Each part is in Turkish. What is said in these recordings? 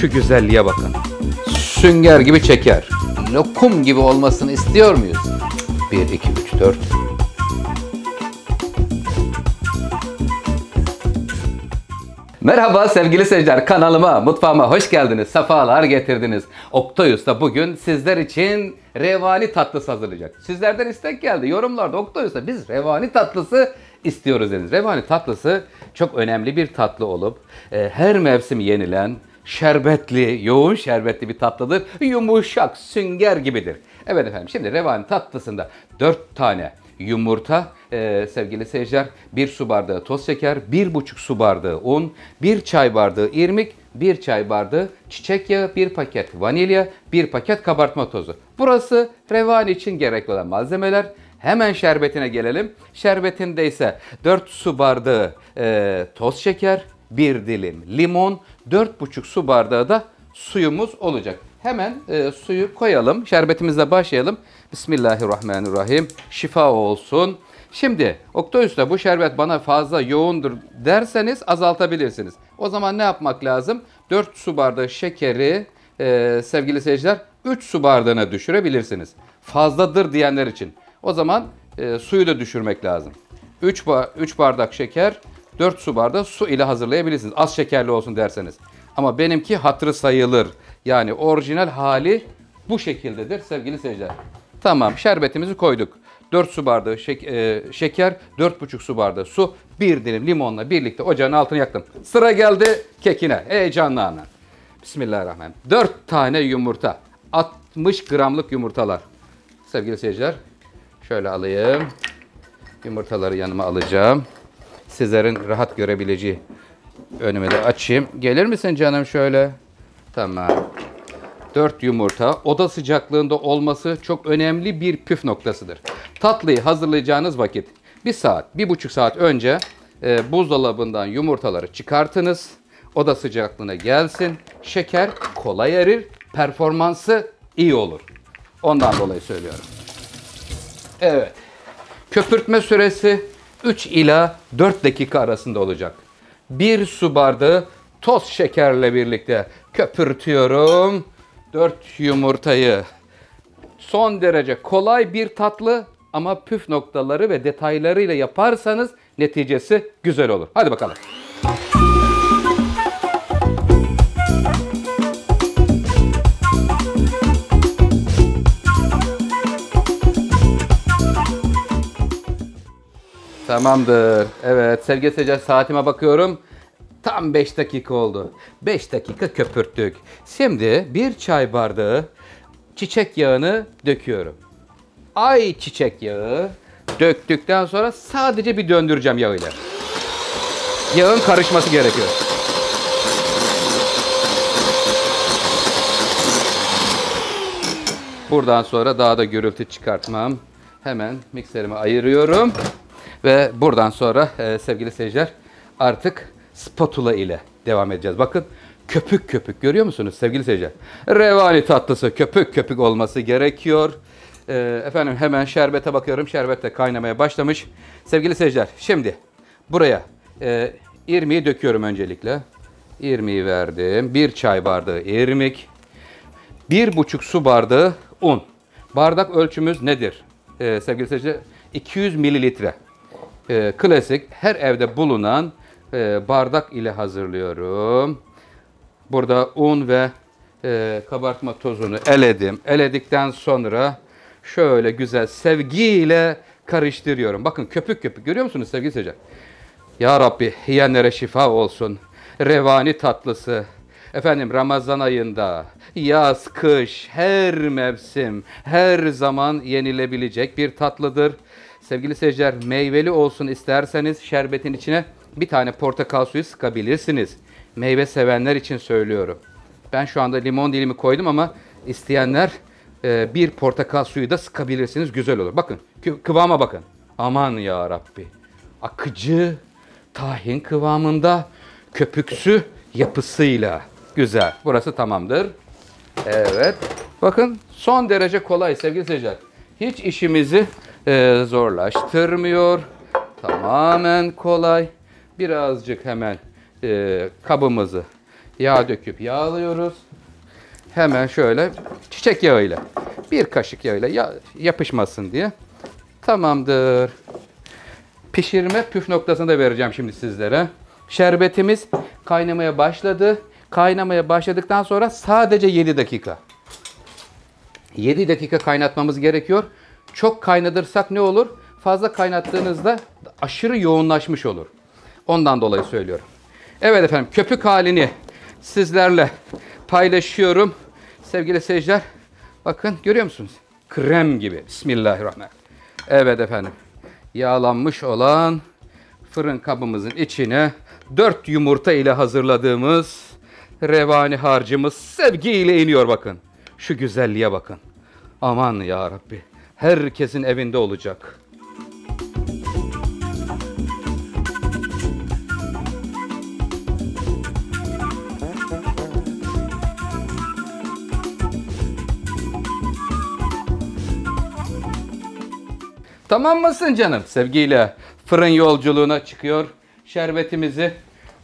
Şu güzelliğe bakın. Sünger gibi çeker. Lokum gibi olmasını istiyor muyuz? 1, 2, 3, 4. Merhaba sevgili seyirciler, kanalıma, mutfağıma hoş geldiniz, sefalar getirdiniz. Oktay Usta bugün sizler için revani tatlısı hazırlayacak. Sizlerden istek geldi yorumlarda, Oktay Usta biz revani tatlısı istiyoruz dediniz. Revani tatlısı çok önemli bir tatlı olup her mevsim yenilen, şerbetli, yoğun şerbetli bir tatlıdır. Yumuşak, sünger gibidir. Evet efendim, şimdi revani tatlısında 4 tane yumurta, sevgili seyirciler, 1 su bardağı toz şeker, 1,5 su bardağı un, 1 çay bardağı irmik, 1 çay bardağı çiçek yağı, 1 paket vanilya, 1 paket kabartma tozu. Burası revani için gerekli olan malzemeler. Hemen şerbetine gelelim. Şerbetinde ise 4 su bardağı toz şeker, 1 dilim limon, 4,5 su bardağı da suyumuz olacak. Hemen suyu koyalım. Şerbetimizle başlayalım. Bismillahirrahmanirrahim. Şifa olsun. Şimdi Oktay Usta bu şerbet bana fazla yoğundur derseniz azaltabilirsiniz. O zaman ne yapmak lazım? 4 su bardağı şekeri sevgili seyirciler 3 su bardağına düşürebilirsiniz. Fazladır diyenler için. O zaman suyu da düşürmek lazım. 3 bardak şeker 4 su bardağı su ile hazırlayabilirsiniz. Az şekerli olsun derseniz. Ama benimki hatırı sayılır. Yani orijinal hali bu şekildedir sevgili seyirciler. Tamam, şerbetimizi koyduk. 4 su bardağı şeker, 4,5 su bardağı su, 1 dilim limonla birlikte ocağın altını yaktım. Sıra geldi kekine. Heyecanlı ana. Bismillahirrahmanirrahim. 4 tane yumurta. 60 gramlık yumurtalar. Sevgili seyirciler, şöyle alayım. Yumurtaları yanıma alacağım. Sizlerin rahat görebileceği önüme de açayım. Gelir misin canım şöyle? Tamam. 4 yumurta oda sıcaklığında olması çok önemli bir püf noktasıdır. Tatlıyı hazırlayacağınız vakit 1 saat, 1,5 saat önce buzdolabından yumurtaları çıkartınız. Oda sıcaklığına gelsin. Şeker kolay erir, performansı iyi olur. Ondan dolayı söylüyorum. Evet. Köpürtme süresi 3 ila 4 dakika arasında olacak. 1 su bardağı toz şekerle birlikte köpürtüyorum. 4 yumurtayı. Son derece kolay bir tatlı ama püf noktaları ve detaylarıyla yaparsanız neticesi güzel olur. Hadi bakalım. Tamamdır. Evet sevgili seyirciler, saatime bakıyorum. Tam 5 dakika oldu. 5 dakika köpürttük. Şimdi 1 çay bardağı çiçek yağını döküyorum. Ayçiçek yağı döktükten sonra sadece bir döndüreceğim yağ ile. Yağın karışması gerekiyor. Buradan sonra daha da gürültü çıkartmam. Hemen mikserimi ayırıyorum. Ve buradan sonra sevgili seyirciler artık spatula ile devam edeceğiz. Bakın köpük köpük görüyor musunuz sevgili seyirciler? Revani tatlısı köpük köpük olması gerekiyor. Efendim hemen şerbete bakıyorum. Şerbet de kaynamaya başlamış. Sevgili seyirciler şimdi buraya irmiği döküyorum öncelikle. İrmiği verdim. 1 çay bardağı irmik. 1,5 su bardağı un. Bardak ölçümüz nedir? Sevgili seyirciler 200 mililitre. Klasik her evde bulunan bardak ile hazırlıyorum. Burada un ve kabartma tozunu eledim. Eledikten sonra şöyle güzel sevgiyle karıştırıyorum. Bakın köpük köpük görüyor musunuz sevgili seyirciler? Ya Rabbi yiyenlere şifa olsun. Revani tatlısı. Efendim Ramazan ayında yaz, kış, her mevsim, her zaman yenilebilecek bir tatlıdır. Sevgili seyirciler meyveli olsun isterseniz şerbetin içine bir tane portakal suyu sıkabilirsiniz. Meyve sevenler için söylüyorum. Ben şu anda limon dilimi koydum ama isteyenler bir portakal suyu da sıkabilirsiniz. Güzel olur. Bakın kıvama bakın. Aman ya Rabbi. Akıcı, tahin kıvamında, köpüksü yapısıyla. Güzel. Burası tamamdır. Evet. Bakın son derece kolay sevgili seyirciler. Hiç işimizi zorlaştırmıyor. Tamamen kolay. Birazcık hemen kabımızı Yağ döküp yağlıyoruz. Hemen şöyle çiçek yağıyla, bir kaşık yağıyla yapışmasın diye. Tamamdır. Pişirme püf noktasını da vereceğim şimdi sizlere. Şerbetimiz kaynamaya başladı. Kaynamaya başladıktan sonra sadece 7 dakika. 7 dakika kaynatmamız gerekiyor. Çok kaynatırsak ne olur? Fazla kaynattığınızda aşırı yoğunlaşmış olur. Ondan dolayı söylüyorum. Evet efendim, köpük halini sizlerle paylaşıyorum. Sevgili seyirciler, bakın görüyor musunuz? Krem gibi. Bismillahirrahmanirrahim. Evet efendim, yağlanmış olan fırın kabımızın içine 4 yumurta ile hazırladığımız revani harcımız sevgiyle iniyor bakın. Şu güzelliğe bakın. Aman ya Rabbi. Herkesin evinde olacak. Tamam mısın canım? Sevgiyle fırın yolculuğuna çıkıyor. Şerbetimizi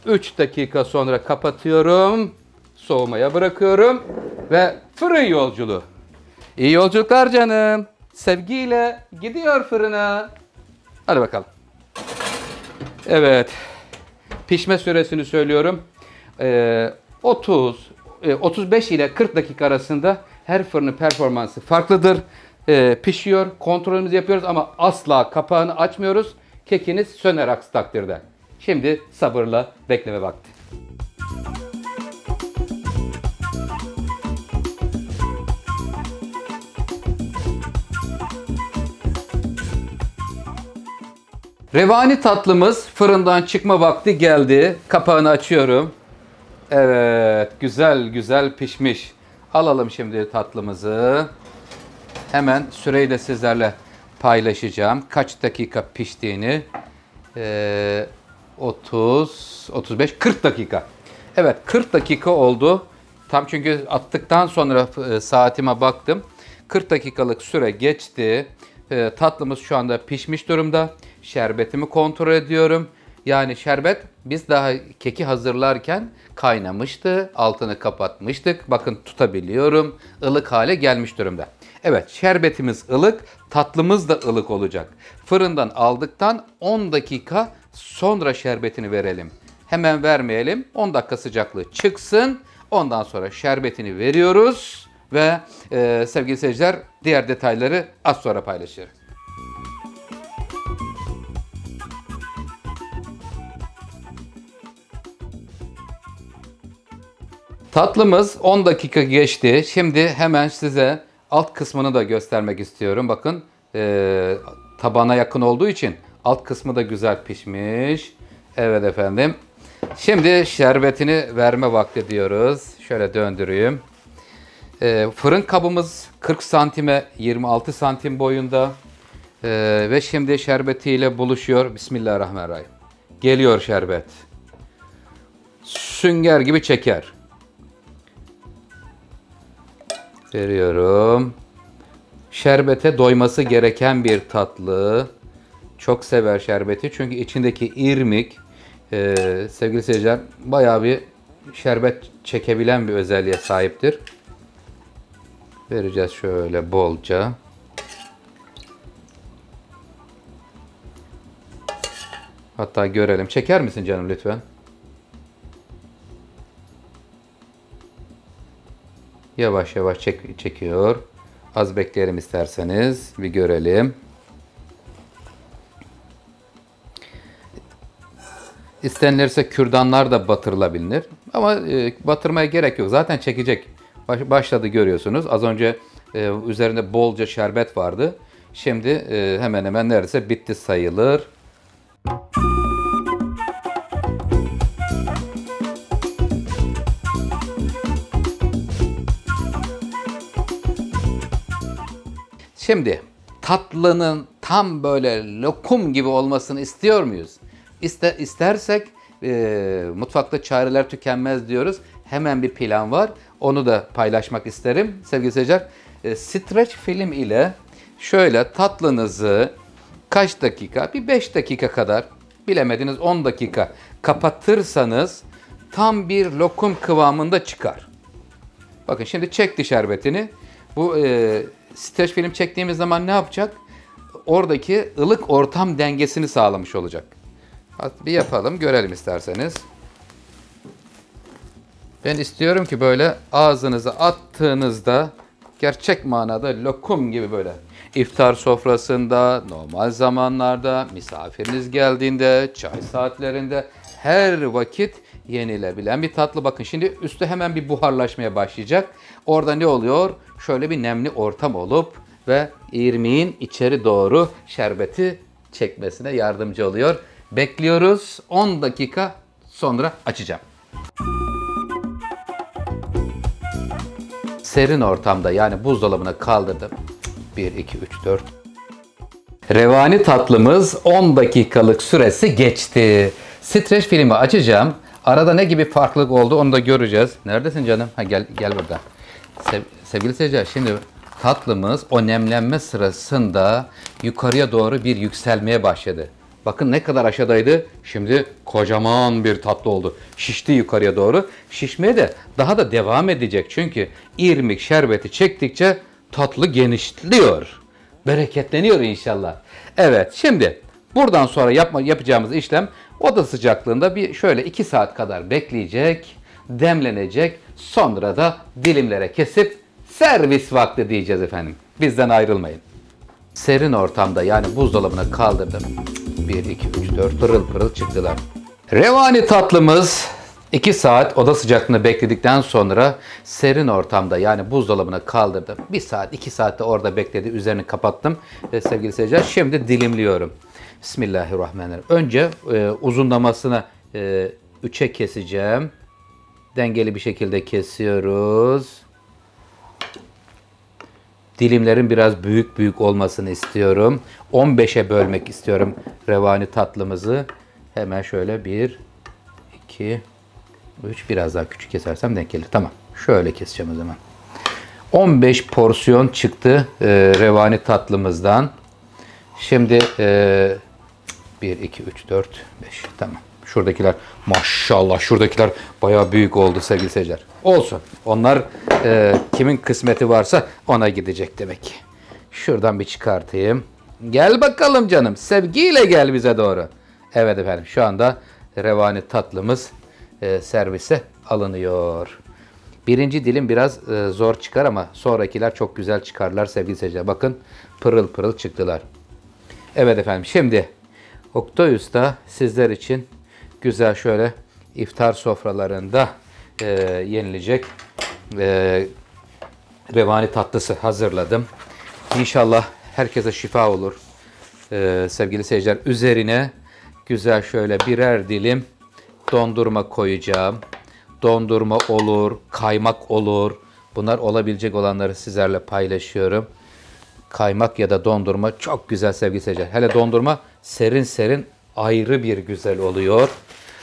3 dakika sonra kapatıyorum. Soğumaya bırakıyorum. Ve fırın yolculuğu. İyi yolculuklar canım. Sevgiyle gidiyor fırına. Hadi bakalım. Evet. Pişme süresini söylüyorum. 35 ile 40 dakika arasında her fırının performansı farklıdır. Pişiyor. Kontrolümüzü yapıyoruz ama asla kapağını açmıyoruz. Kekiniz söner aksi takdirde. Şimdi sabırla bekleme vakti. Revani tatlımız fırından çıkma vakti geldi. Kapağını açıyorum. Evet, güzel güzel pişmiş. Alalım şimdi tatlımızı. Hemen süreyi de sizlerle paylaşacağım. Kaç dakika piştiğini. 30, 35, 40 dakika. Evet, 40 dakika oldu. Tam çünkü attıktan sonra saatime baktım. 40 dakikalık süre geçti. Tatlımız şu anda pişmiş durumda. Şerbetimi kontrol ediyorum. Yani şerbet biz daha keki hazırlarken kaynamıştı. Altını kapatmıştık. Bakın tutabiliyorum. Ilık hale gelmiş durumda. Evet, şerbetimiz ılık, tatlımız da ılık olacak. Fırından aldıktan 10 dakika sonra şerbetini verelim. Hemen vermeyelim. 10 dakika sıcaklığı çıksın. Ondan sonra şerbetini veriyoruz ve sevgili seyirciler, diğer detayları az sonra paylaşırım. Tatlımız 10 dakika geçti. Şimdi hemen size alt kısmını da göstermek istiyorum. Bakın tabana yakın olduğu için alt kısmı da güzel pişmiş. Evet efendim. Şimdi şerbetini verme vakti diyoruz. Şöyle döndüreyim. Fırın kabımız 40 santime 26 santim boyunda. Ve şimdi şerbetiyle buluşuyor. Bismillahirrahmanirrahim. Geliyor şerbet. Sünger gibi çeker. Veriyorum. Şerbete doyması gereken bir tatlı. Çok sever şerbeti. Çünkü içindeki irmik, sevgili seyirciler, bayağı bir şerbet çekebilen bir özelliğe sahiptir. Vereceğiz şöyle bolca. Hatta görelim. Çeker misin canım lütfen? Yavaş yavaş çekiyor. Az bekleyelim isterseniz. Bir görelim. İstenilirse kürdanlar da batırılabilir. Ama batırmaya gerek yok. Zaten çekecek. Başladı görüyorsunuz. Az önce üzerinde bolca şerbet vardı. Şimdi hemen hemen neredeyse bitti sayılır. Şimdi tatlının tam böyle lokum gibi olmasını istiyor muyuz? İstersek mutfakta çareler tükenmez diyoruz. Hemen bir plan var. Onu da paylaşmak isterim sevgili seyirciler. Streç film ile şöyle tatlınızı kaç dakika? Bir 5 dakika kadar, bilemediniz 10 dakika kapatırsanız tam bir lokum kıvamında çıkar. Bakın şimdi çekti şerbetini. Bu streç film çektiğimiz zaman ne yapacak? Oradaki ılık ortam dengesini sağlamış olacak. Bir yapalım, görelim isterseniz. Ben istiyorum ki böyle ağzınıza attığınızda gerçek manada lokum gibi böyle iftar sofrasında, normal zamanlarda, misafiriniz geldiğinde, çay saatlerinde her vakit yenilebilen bir tatlı. Bakın şimdi üstü hemen bir buharlaşmaya başlayacak. Orada ne oluyor? Şöyle bir nemli ortam olup ve irmiğin içeri doğru şerbeti çekmesine yardımcı oluyor. Bekliyoruz. 10 dakika sonra açacağım. Serin ortamda yani buzdolabına kaldırdım. 1, 2, 3, 4. Revani tatlımız 10 dakikalık süresi geçti. Streç filmi açacağım. Arada ne gibi farklılık oldu onu da göreceğiz. Neredesin canım? Ha gel burada. Sevgili seyirciler, şimdi tatlımız o nemlenme sırasında yukarıya doğru bir yükselmeye başladı. Bakın ne kadar aşağıdaydı. Şimdi kocaman bir tatlı oldu. Şişti yukarıya doğru. Şişmeye de daha da devam edecek. Çünkü irmik şerbeti çektikçe tatlı genişliyor. Bereketleniyor inşallah. Evet, şimdi buradan sonra yapacağımız işlem oda sıcaklığında bir şöyle 2 saat kadar bekleyecek, demlenecek. Sonra da dilimlere kesip servis vakti diyeceğiz efendim. Bizden ayrılmayın. Serin ortamda yani buzdolabına kaldırdım. 1, 2, 3, 4 pırıl pırıl çıktılar. Revani tatlımız 2 saat oda sıcaklığında bekledikten sonra serin ortamda yani buzdolabına kaldırdım. 1 saat 2 saatte orada bekledi. Üzerini kapattım. Sevgili seyirciler, şimdi dilimliyorum. Bismillahirrahmanirrahim. Önce uzunlamasını 3'e keseceğim. Dengeli bir şekilde kesiyoruz. Dilimlerin biraz büyük olmasını istiyorum. 15'e bölmek istiyorum revani tatlımızı. Hemen şöyle 1, 2, 3, biraz daha küçük kesersem denk gelir. Tamam. Şöyle keseceğim o zaman. 15 porsiyon çıktı revani tatlımızdan. Şimdi 1, 2, 3, 4, 5. Tamam. Şuradakiler maşallah şuradakiler bayağı büyük oldu sevgili seyirciler. Olsun. Onlar kimin kısmeti varsa ona gidecek demek ki. Şuradan bir çıkartayım. Gel bakalım canım. Sevgiyle gel bize doğru. Evet efendim, şu anda revani tatlımız servise alınıyor. Birinci dilim biraz zor çıkar ama sonrakiler çok güzel çıkarlar sevgili seyirciler. Bakın pırıl pırıl çıktılar. Evet efendim, şimdi Oktay Usta sizler için güzel şöyle iftar sofralarında yenilecek revani tatlısı hazırladım. İnşallah herkese şifa olur. Sevgili seyirciler, üzerine güzel şöyle birer dilim dondurma koyacağım. Dondurma olur, kaymak olur. Bunlar olabilecek olanları sizlerle paylaşıyorum. Kaymak ya da dondurma çok güzel sevgili seyirciler. Hele dondurma serin serin ayrı bir güzel oluyor.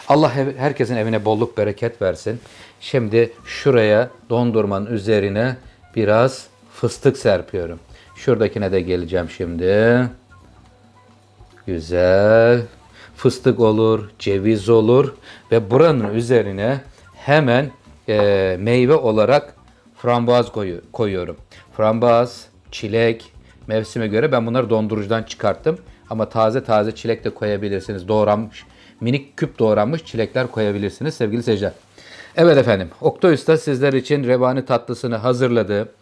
Allah herkesin evine bolluk bereket versin. Şimdi şuraya dondurmanın üzerine biraz fıstık serpiyorum. Şuradakine de geleceğim şimdi. Güzel. Fıstık olur, ceviz olur ve buranın üzerine hemen meyve olarak frambuaz koyuyorum. Frambuaz, çilek, mevsime göre ben bunları dondurucudan çıkarttım. Ama taze çilek de koyabilirsiniz. Doğranmış, minik küp doğranmış çilekler koyabilirsiniz sevgili seyirciler. Evet efendim, Oktay Usta sizler için revani tatlısını hazırladı.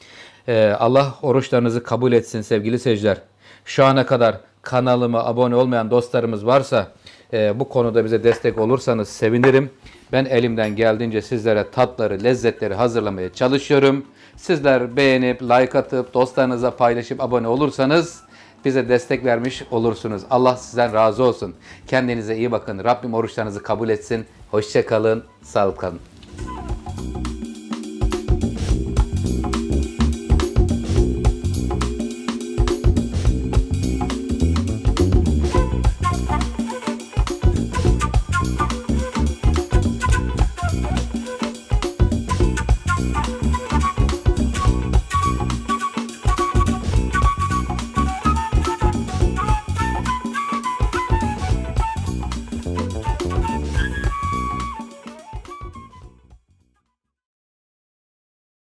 Allah oruçlarınızı kabul etsin sevgili seyirciler. Şu ana kadar kanalıma abone olmayan dostlarımız varsa bu konuda bize destek olursanız sevinirim. Ben elimden geldiğince sizlere tatları, lezzetleri hazırlamaya çalışıyorum. Sizler beğenip, like atıp, dostlarınıza paylaşıp abone olursanız bize destek vermiş olursunuz. Allah sizden razı olsun. Kendinize iyi bakın. Rabbim oruçlarınızı kabul etsin. Hoşça kalın, sağlıklı kalın.